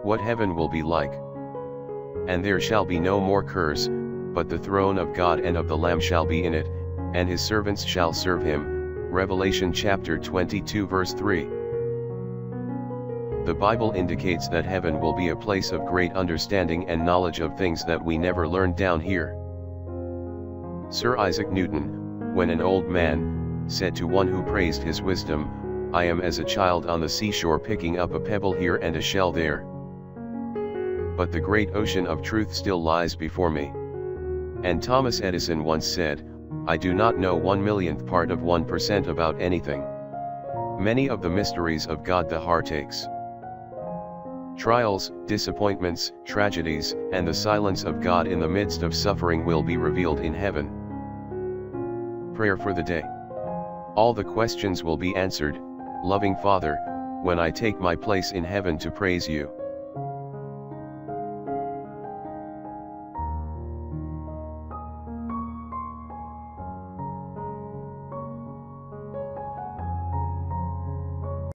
what heaven will be like. And there shall be no more curse, but the throne of God and of the Lamb shall be in it, and his servants shall serve him. Revelation chapter 22 verse 3. The Bible indicates that heaven will be a place of great understanding and knowledge of things that we never learned down here. Sir Isaac Newton, when an old man, said to one who praised his wisdom, "I am as a child on the seashore picking up a pebble here and a shell there. But the great ocean of truth still lies before me." And Thomas Edison once said, "I do not know 1/1,000,000th part of 1% about anything." Many of the mysteries of God, the heartaches, trials, disappointments, tragedies, and the silence of God in the midst of suffering will be revealed in heaven. Prayer for the day. All the questions will be answered. Loving Father, when I take my place in heaven to praise you,